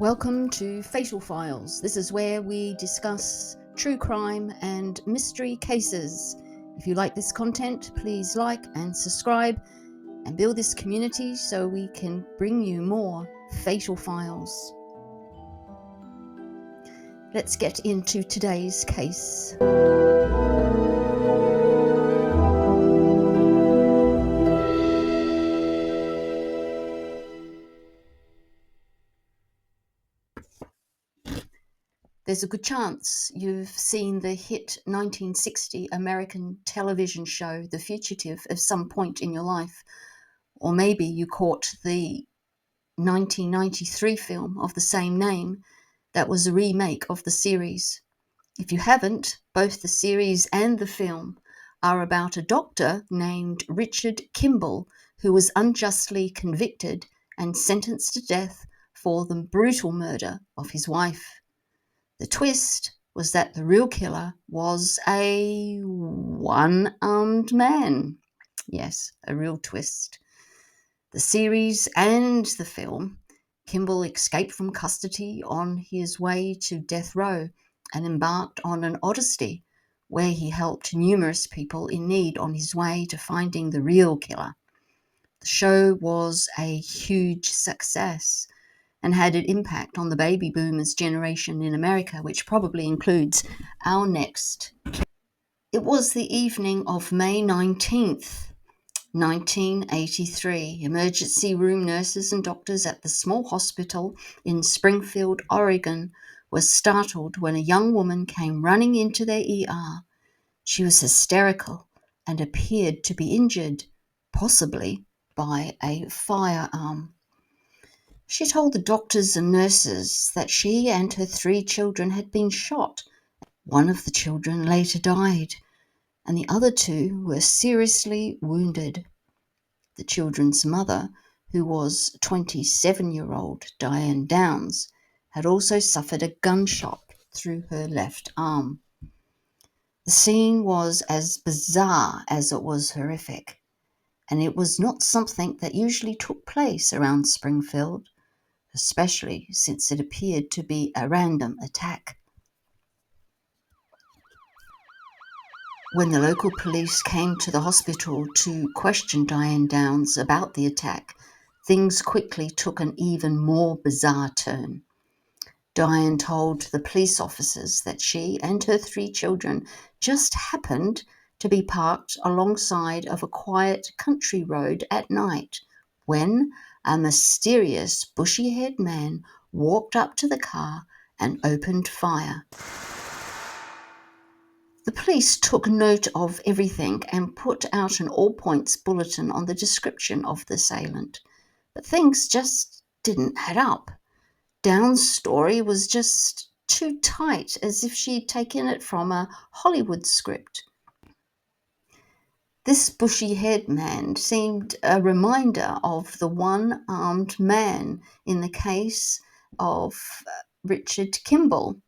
Welcome to Fatal Files. This is where we discuss true crime and mystery cases. If you like this content, please like and subscribe and build this community so we can bring you more Fatal Files. Let's get into today's case. There's a good chance you've seen the hit 1960 American television show The Fugitive at some point in your life, or maybe you caught the 1993 film of the same name that was a remake of the series. If you haven't, both the series and the film are about a doctor named Richard Kimball who was unjustly convicted and sentenced to death for the brutal murder of his wife. The twist was that the real killer was a one-armed man. Yes, a real twist. The series and the film, Kimball escaped from custody on his way to death row and embarked on an odyssey where he helped numerous people in need on his way to finding the real killer. The show was a huge success and had an impact on the baby boomers generation in America, which probably includes our next. It was the evening of May 19th, 1983. Emergency room nurses and doctors at the small hospital in Springfield, Oregon, were startled when a young woman came running into their ER. She was hysterical and appeared to be injured, possibly by a firearm. She told the doctors and nurses that she and her 3 children had been shot. One of the children later died, and the other 2 were seriously wounded. The children's mother, who was 27-year-old Diane Downs, had also suffered a gunshot through her left arm. The scene was as bizarre as it was horrific, and it was not something that usually took place around Springfield, especially since it appeared to be a random attack. When the local police came to the hospital to question Diane Downs about the attack, things quickly took an even more bizarre turn. Diane told the police officers that she and her 3 children just happened to be parked alongside of a quiet country road at night when a mysterious bushy-haired man walked up to the car and opened fire. The police took note of everything and put out an all-points bulletin on the description of the assailant, but things just didn't add up. Downs' story was just too tight, as if she'd taken it from a Hollywood script. This bushy-haired man seemed a reminder of the one-armed man in the case of Richard Kimball.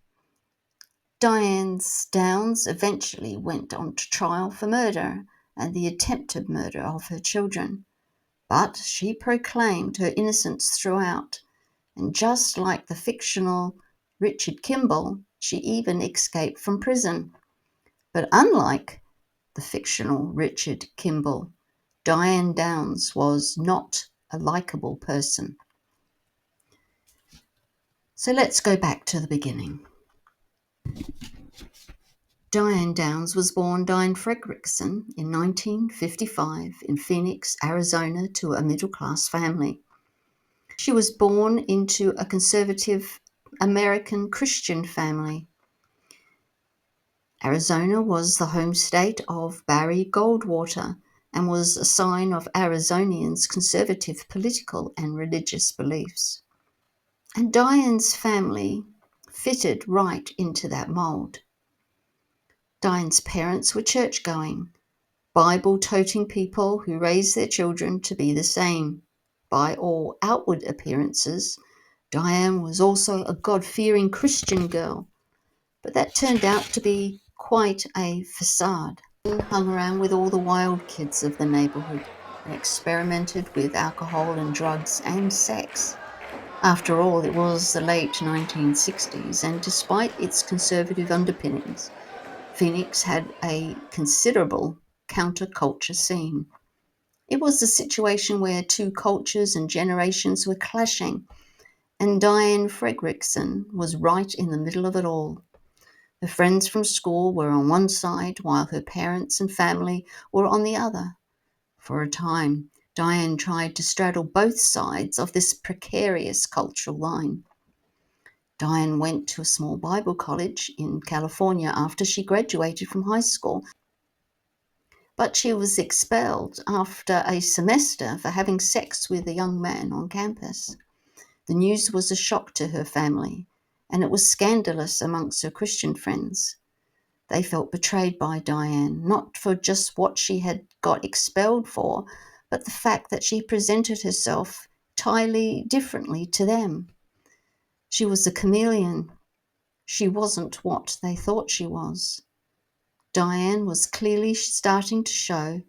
Diane Downs eventually went on to trial for murder and the attempted murder of her children, but she proclaimed her innocence throughout, and just like the fictional Richard Kimball, she even escaped from prison. But unlike the fictional Richard Kimball, Diane Downs was not a likable person. So let's go back to the beginning. Diane Downs was born Diane Fredrickson in 1955 in Phoenix, Arizona, to a middle-class family. She was born into a conservative American Christian family. Arizona was the home state of Barry Goldwater and was a sign of Arizonians' conservative political and religious beliefs. And Diane's family fitted right into that mold. Diane's parents were church-going, Bible-toting people who raised their children to be the same. By all outward appearances, Diane was also a God-fearing Christian girl, but that turned out to be quite a facade. She hung around with all the wild kids of the neighborhood and experimented with alcohol and drugs and sex. After all, it was the late 1960s, and despite its conservative underpinnings, Phoenix had a considerable counterculture scene. It was a situation where two cultures and generations were clashing, and Diane Fredrickson was right in the middle of it all. Her friends from school were on one side, while her parents and family were on the other. For a time, Diane tried to straddle both sides of this precarious cultural line. Diane went to a small Bible college in California after she graduated from high school, but she was expelled after a semester for having sex with a young man on campus. The news was a shock to her family, and it was scandalous amongst her Christian friends. They felt betrayed by Diane, not for just what she had got expelled for, but the fact that she presented herself entirely differently to them. She was a chameleon. She wasn't what they thought she was. Diane was clearly starting to show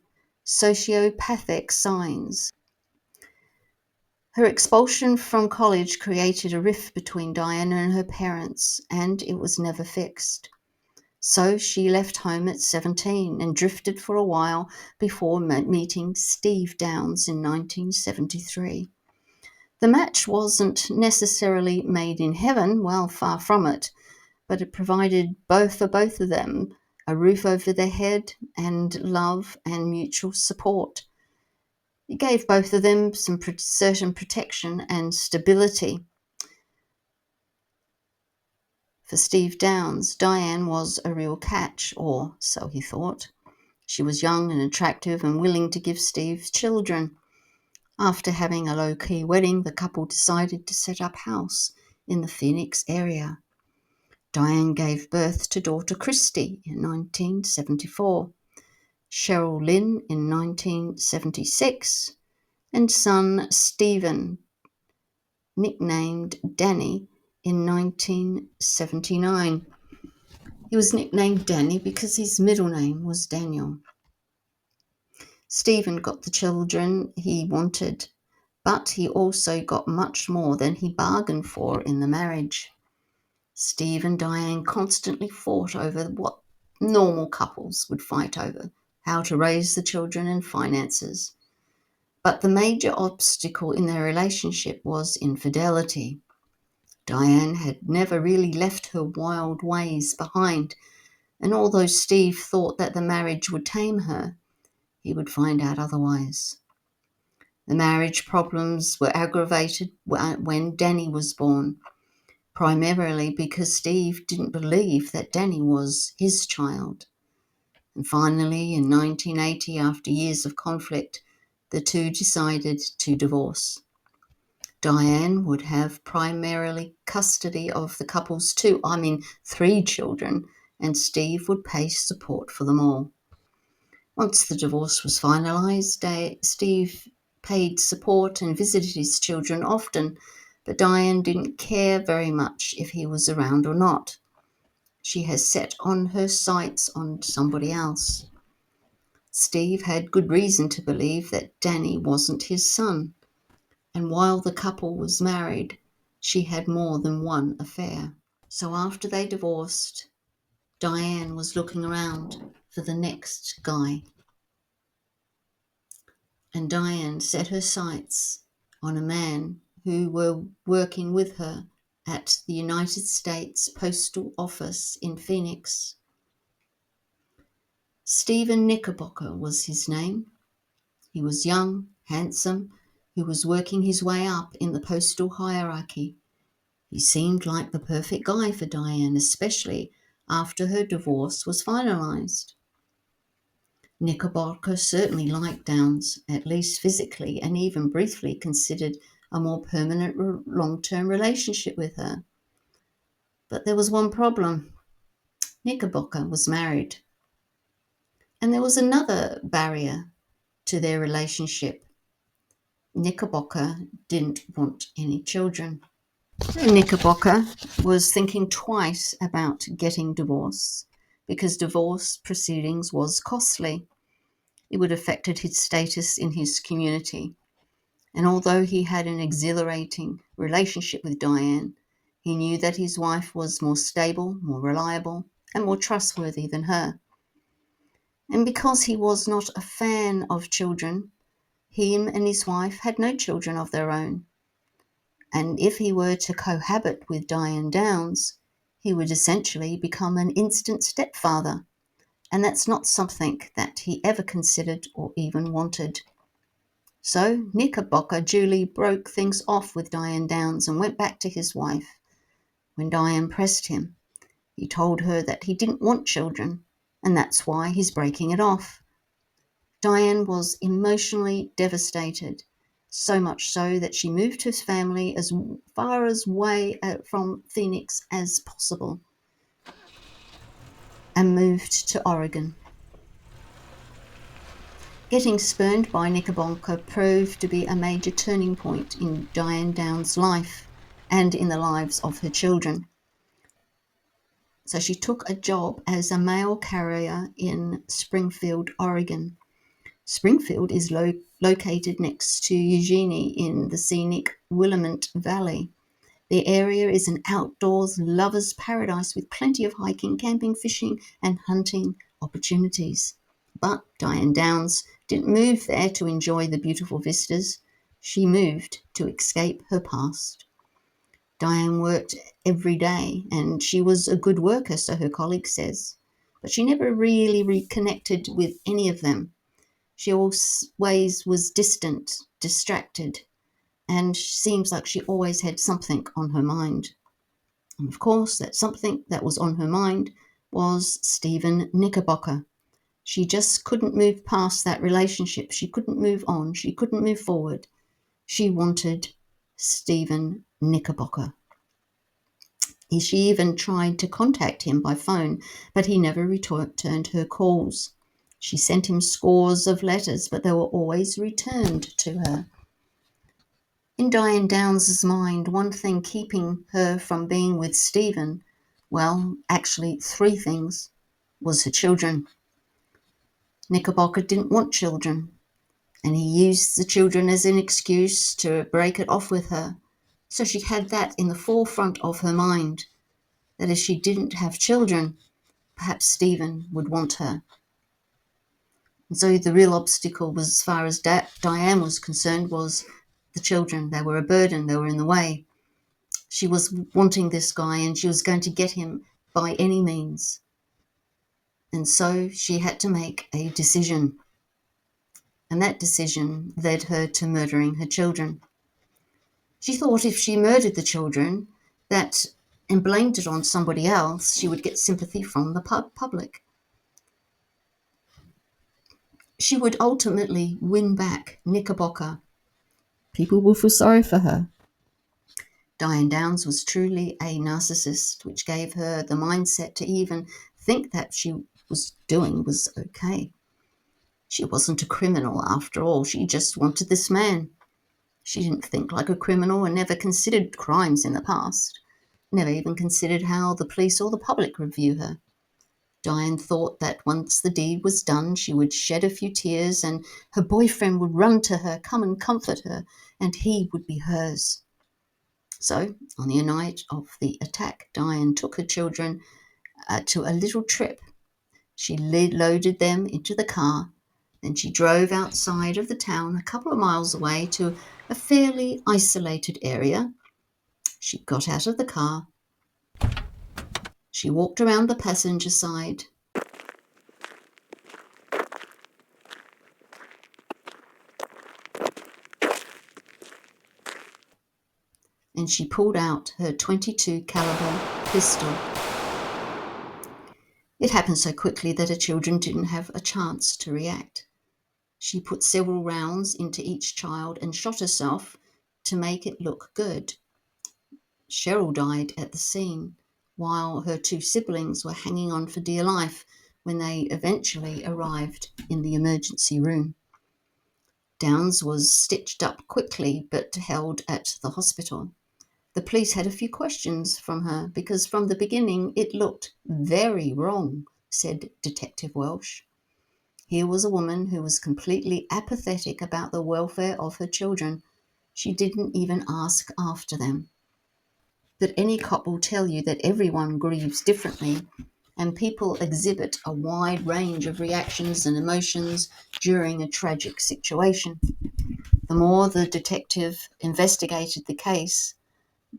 sociopathic signs. Her expulsion from college created a rift between Diane and her parents, and it was never fixed. So she left home at 17 and drifted for a while before meeting Steve Downs in 1973. The match wasn't necessarily made in heaven, well, far from it, but it provided for both of them a roof over their head and love and mutual support. It gave both of them some certain protection and stability. For Steve Downs, Diane was a real catch, or so he thought. She was young and attractive and willing to give Steve children. After having a low-key wedding, the couple decided to set up house in the Phoenix area. Diane gave birth to daughter Christy in 1974, Cheryl Lynn in 1976, and son Stephen, nicknamed Danny, in 1979. He was nicknamed Danny because his middle name was Daniel. Stephen got the children he wanted, but he also got much more than he bargained for in the marriage. Steve and Diane constantly fought over what normal couples would fight over: how to raise the children and finances. But the major obstacle in their relationship was infidelity. Diane had never really left her wild ways behind, and although Steve thought that the marriage would tame her, he would find out otherwise. The marriage problems were aggravated when Danny was born, primarily because Steve didn't believe that Danny was his child. And finally, in 1980, after years of conflict, the two decided to divorce. Diane would have primarily custody of the couple's 3 children, and Steve would pay support for them all. Once the divorce was finalized, Steve paid support and visited his children often, but Diane didn't care very much if he was around or not. She has set on her sights on somebody else. Steve had good reason to believe that Danny wasn't his son, and while the couple was married, she had more than one affair. So after they divorced, Diane was looking around for the next guy. And Diane set her sights on a man who were working with her at the United States Postal Office in Phoenix. Stephen Knickerbocker was his name. He was young, handsome, who was working his way up in the postal hierarchy. He seemed like the perfect guy for Diane, especially after her divorce was finalized. Knickerbocker certainly liked Downs, at least physically, and even briefly considered a more permanent long-term relationship with her. But there was one problem. Knickerbocker was married. And there was another barrier to their relationship. Knickerbocker didn't want any children. Knickerbocker was thinking twice about getting divorced because divorce proceedings was costly. It would have affected his status in his community. And although he had an exhilarating relationship with Diane, he knew that his wife was more stable, more reliable, and more trustworthy than her. And because he was not a fan of children, him and his wife had no children of their own. And if he were to cohabit with Diane Downs, he would essentially become an instant stepfather. And that's not something that he ever considered or even wanted. So Knickerbocker duly broke things off with Diane Downs and went back to his wife. When Diane pressed him, he told her that he didn't want children, and that's why he's breaking it off. Diane was emotionally devastated, so much so that she moved his family as far away from Phoenix as possible and moved to Oregon. Getting spurned by Knickerbocker proved to be a major turning point in Diane Downs' life and in the lives of her children. So she took a job as a mail carrier in Springfield, Oregon. Springfield is located next to Eugene in the scenic Willamette Valley. The area is an outdoors lover's paradise with plenty of hiking, camping, fishing, and hunting opportunities. But Diane Downs didn't move there to enjoy the beautiful vistas. She moved to escape her past. Diane worked every day, and she was a good worker, so her colleague says. But she never really reconnected with any of them. She always was distant, distracted, and seems like she always had something on her mind. And of course, that something that was on her mind was Stephen Knickerbocker. She just couldn't move past that relationship. She couldn't move on. She couldn't move forward. She wanted Stephen Knickerbocker. She even tried to contact him by phone, but he never returned her calls. She sent him scores of letters, but they were always returned to her. In Diane Downs' mind, one thing keeping her from being with Stephen, well, actually 3 things, was her children. Knickerbocker didn't want children, and he used the children as an excuse to break it off with her. So she had that in the forefront of her mind, that if she didn't have children, perhaps Stephen would want her. And so the real obstacle was, as far as Diane was concerned, was the children. They were a burden. They were in the way. She was wanting this guy, and she was going to get him by any means. And so she had to make a decision. And that decision led her to murdering her children. She thought if she murdered the children and blamed it on somebody else, she would get sympathy from the public. She would ultimately win back Knickerbocker. People will feel sorry for her. Diane Downs was truly a narcissist, which gave her the mindset to even think that she was doing was okay. She wasn't a criminal after all. She just wanted this man. She didn't think like a criminal and never considered crimes in the past. Never even considered how the police or the public would view her. Diane thought that once the deed was done, she would shed a few tears and her boyfriend would run to her, come and comfort her, and he would be hers. So, on the night of the attack, Diane took her children to a little trip. She loaded them into the car. Then she drove outside of the town a couple of miles away to a fairly isolated area. She got out of the car. She walked around the passenger side. And she pulled out her .22 caliber pistol. It happened so quickly that her children didn't have a chance to react. She put several rounds into each child and shot herself to make it look good. Cheryl died at the scene, while her 2 siblings were hanging on for dear life when they eventually arrived in the emergency room. Downs was stitched up quickly but held at the hospital. The police had a few questions from her because from the beginning it looked very wrong, said Detective Welsh. Here was a woman who was completely apathetic about the welfare of her children, She didn't even ask after them. But any cop will tell you that everyone grieves differently, and people exhibit a wide range of reactions and emotions during a tragic situation. The more the detective investigated the case,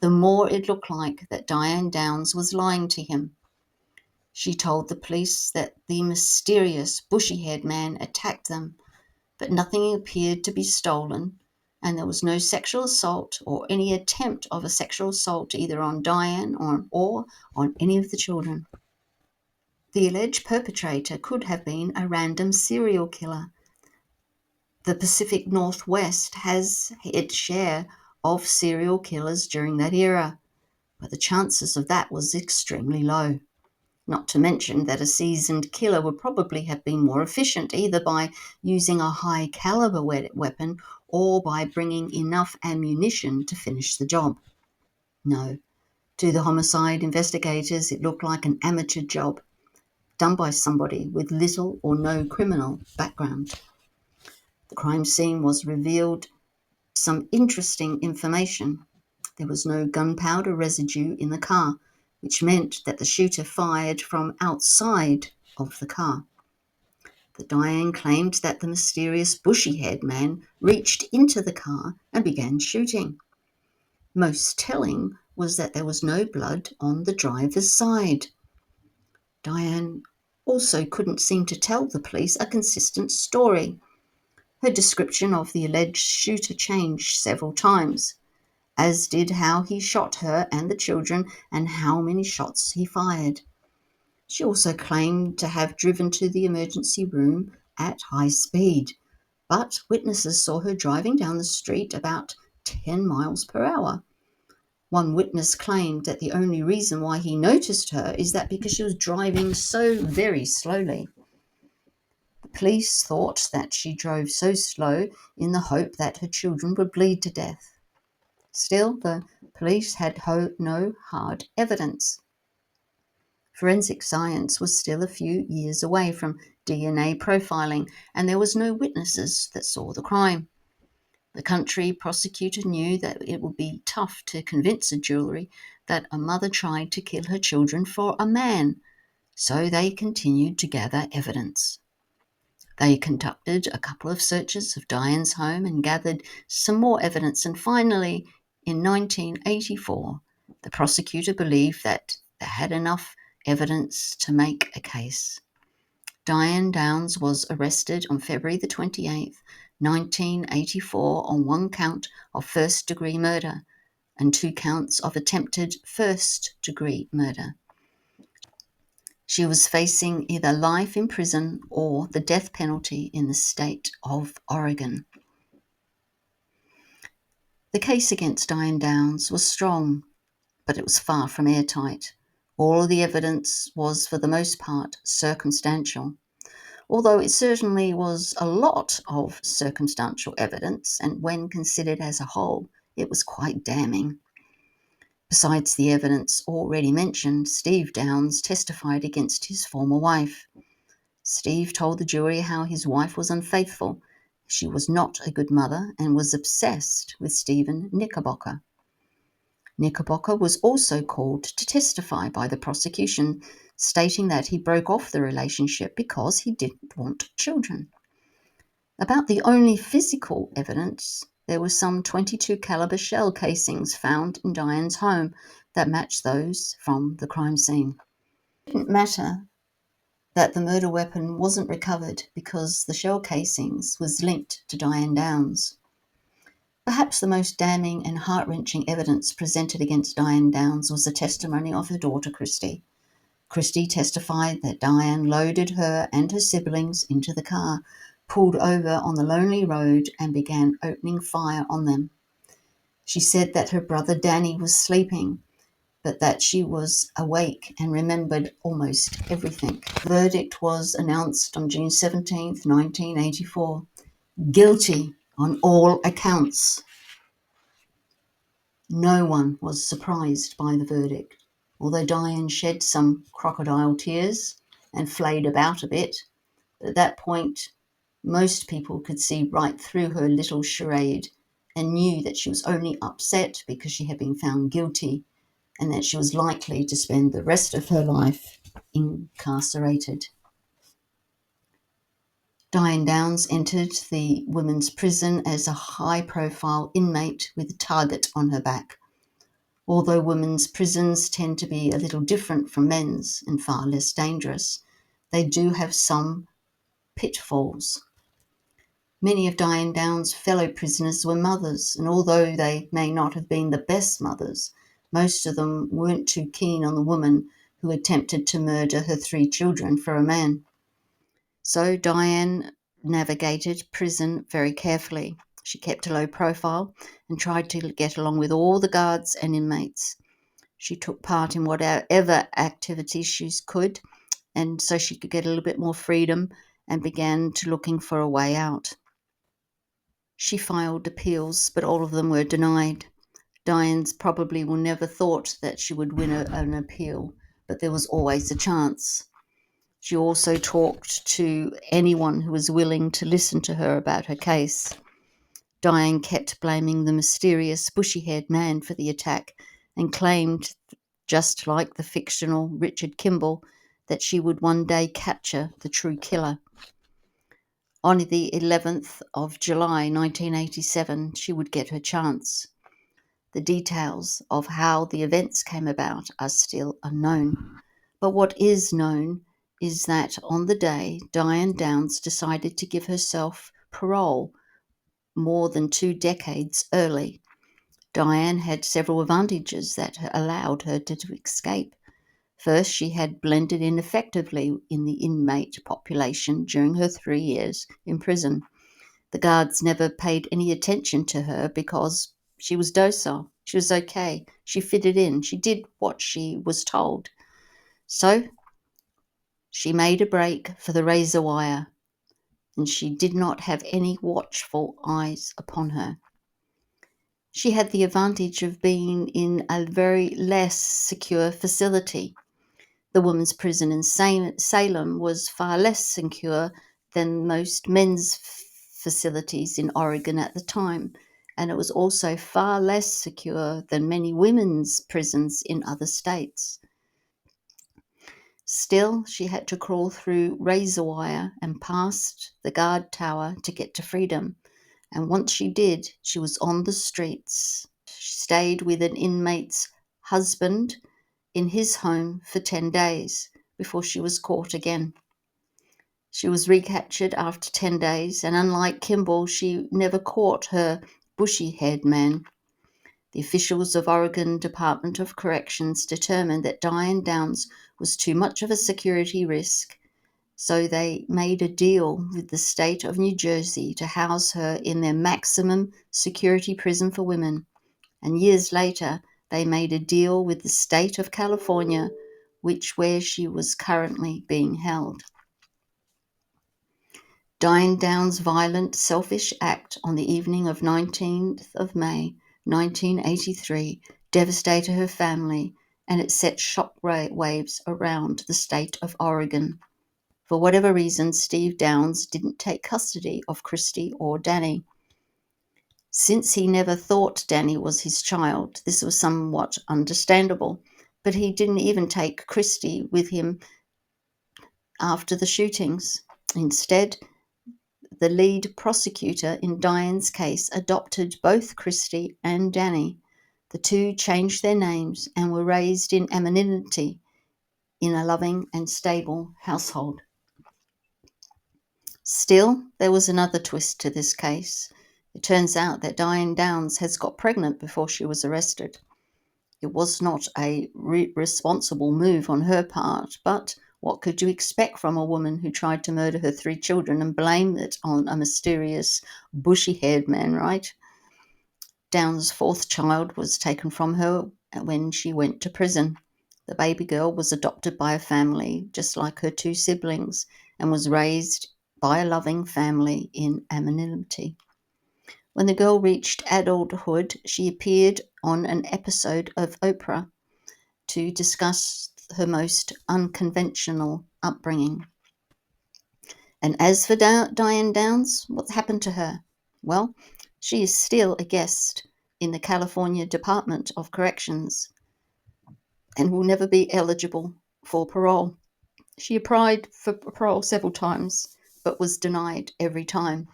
the more it looked like that Diane Downs was lying to him. She told the police that the mysterious bushy-haired man attacked them, but nothing appeared to be stolen, and there was no sexual assault or any attempt of a sexual assault either on Diane or on any of the children. The alleged perpetrator could have been a random serial killer. The Pacific Northwest has its share of serial killers during that era, but the chances of that was extremely low. Not to mention that a seasoned killer would probably have been more efficient, either by using a high-caliber weapon or by bringing enough ammunition to finish the job. No, to the homicide investigators, it looked like an amateur job done by somebody with little or no criminal background. The crime scene was revealed some interesting information. There was no gunpowder residue in the car, which meant that the shooter fired from outside of the car. The Diane claimed that the mysterious bushy-haired man reached into the car and began shooting. Most telling was that there was no blood on the driver's side. Diane also couldn't seem to tell the police a consistent story. Her description of the alleged shooter changed several times, as did how he shot her and the children and how many shots he fired. She also claimed to have driven to the emergency room at high speed, but witnesses saw her driving down the street about 10 miles per hour. One witness claimed that the only reason why he noticed her is that because she was driving so very slowly. The police thought that she drove so slow in the hope that her children would bleed to death. Still, the police had no hard evidence. Forensic science was still a few years away from DNA profiling, and there was no witnesses that saw the crime. The country prosecutor knew that it would be tough to convince a jury that a mother tried to kill her children for a man, so they continued to gather evidence. They conducted a couple of searches of Diane's home and gathered some more evidence, and finally, in 1984, the prosecutor believed that they had enough evidence to make a case. Diane Downs was arrested on February the 28th, 1984, on one count of first-degree murder and 2 counts of attempted first-degree murder. She was facing either life in prison or the death penalty in the state of Oregon. The case against Diane Downs was strong, but it was far from airtight. All of the evidence was, for the most part, circumstantial, although it certainly was a lot of circumstantial evidence, and when considered as a whole, it was quite damning. Besides the evidence already mentioned, Steve Downs testified against his former wife. Steve told the jury how his wife was unfaithful, she was not a good mother, and was obsessed with Stephen Knickerbocker. Knickerbocker was also called to testify by the prosecution, stating that he broke off the relationship because he didn't want children. About the only physical evidence, there were some .22 caliber shell casings found in Diane's home that matched those from the crime scene. It didn't matter that the murder weapon wasn't recovered because the shell casings was linked to Diane Downs. Perhaps the most damning and heart-wrenching evidence presented against Diane Downs was the testimony of her daughter, Christy. Christy testified that Diane loaded her and her siblings into the car, pulled over on the lonely road, and began opening fire on them. She said that her brother Danny was sleeping, but that she was awake and remembered almost everything. The verdict was announced on June 17, 1984. Guilty on all accounts. No one was surprised by the verdict, although Diane shed some crocodile tears and flayed about a bit. But at that point, most people could see right through her little charade and knew that she was only upset because she had been found guilty and that she was likely to spend the rest of her life incarcerated. Diane Downs entered the women's prison as a high-profile inmate with a target on her back. Although women's prisons tend to be a little different from men's and far less dangerous, they do have some pitfalls. Many of Diane Downs' fellow prisoners were mothers, and although they may not have been the best mothers, most of them weren't too keen on the woman who attempted to murder her 3 children for a man. So Diane navigated prison very carefully. She kept a low profile and tried to get along with all the guards and inmates. She took part in whatever activities she could, and so she could get a little bit more freedom and began to looking for a way out. She filed appeals, but all of them were denied. Diane's probably will never thought that she would win an appeal, but there was always a chance. She also talked to anyone who was willing to listen to her about her case. Diane kept blaming the mysterious bushy-haired man for the attack and claimed, just like the fictional Richard Kimball, that she would one day capture the true killer. On the 11th of July 1987, she would get her chance. The details of how the events came about are still unknown. But what is known is that on the day, Diane Downs decided to give herself parole more than 2 decades early. Diane had several advantages that allowed her to escape. First, she had blended in effectively in the inmate population during her 3 years in prison. The guards never paid any attention to her because she was docile. She was okay. She fitted in. She did what she was told. So she made a break for the razor wire, and she did not have any watchful eyes upon her. She had the advantage of being in a very less secure facility. The women's prison in Salem was far less secure than most men's facilities in Oregon at the time, and it was also far less secure than many women's prisons in other states. Still, she had to crawl through razor wire and past the guard tower to get to freedom. And once she did, she was on the streets. She stayed with an inmate's husband in his home for 10 days before she was caught again. She was recaptured after 10 days, and unlike Kimball, she never caught her bushy-haired man. The officials of Oregon Department of Corrections determined that Diane Downs was too much of a security risk, so they made a deal with the state of New Jersey to house her in their maximum security prison for women. And years later, they made a deal with the state of California, where she was currently being held. Diane Downs' violent, selfish act on the evening of 19th of May, 1983, devastated her family, and it set shock waves around the state of Oregon. For whatever reason, Steve Downs didn't take custody of Christy or Danny. Since he never thought Danny was his child, this was somewhat understandable, but he didn't even take Christy with him after the shootings. Instead, the lead prosecutor in Diane's case adopted both Christy and Danny. The two changed their names and were raised in anonymity in a loving and stable household. Still, there was another twist to this case. It turns out that Diane Downs has got pregnant before she was arrested. It was not a responsible move on her part, but what could you expect from a woman who tried to murder her 3 children and blamed it on a mysterious, bushy-haired man, right? Downs' 4th child was taken from her when she went to prison. The baby girl was adopted by a family, just like her 2 siblings, and was raised by a loving family in anonymity. When the girl reached adulthood, she appeared on an episode of Oprah to discuss her most unconventional upbringing. And as for Diane Downs, what happened to her? Well, She is still a guest in the California Department of Corrections and will never be eligible for parole. She applied for parole several times, but was denied every time.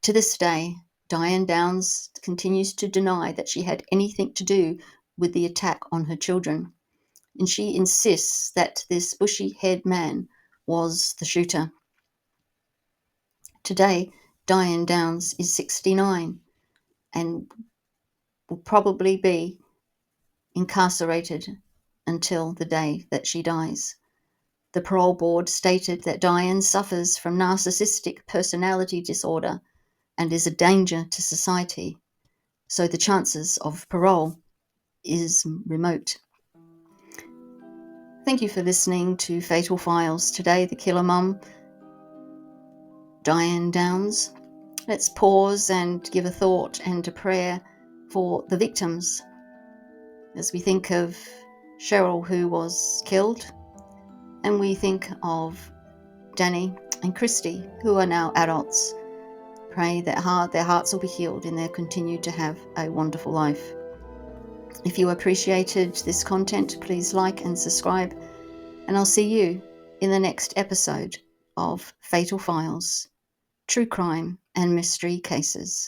To this day, Diane Downs continues to deny that she had anything to do with the attack on her children, and she insists that this bushy-haired man was the shooter. Today, Diane Downs is 69 and will probably be incarcerated until the day that she dies. The parole board stated that Diane suffers from narcissistic personality disorder and is a danger to society, so the chances of parole is remote. Thank you for listening to Fatal Files. Today, the killer mum, Diane Downs. Let's pause and give a thought and a prayer for the victims as we think of Cheryl, who was killed, and we think of Danny and Christy, who are now adults. Pray that their hearts will be healed and they'll continue to have a wonderful life. If you appreciated this content, please like and subscribe, and I'll see you in the next episode of Fatal Files, True Crime and Mystery Cases.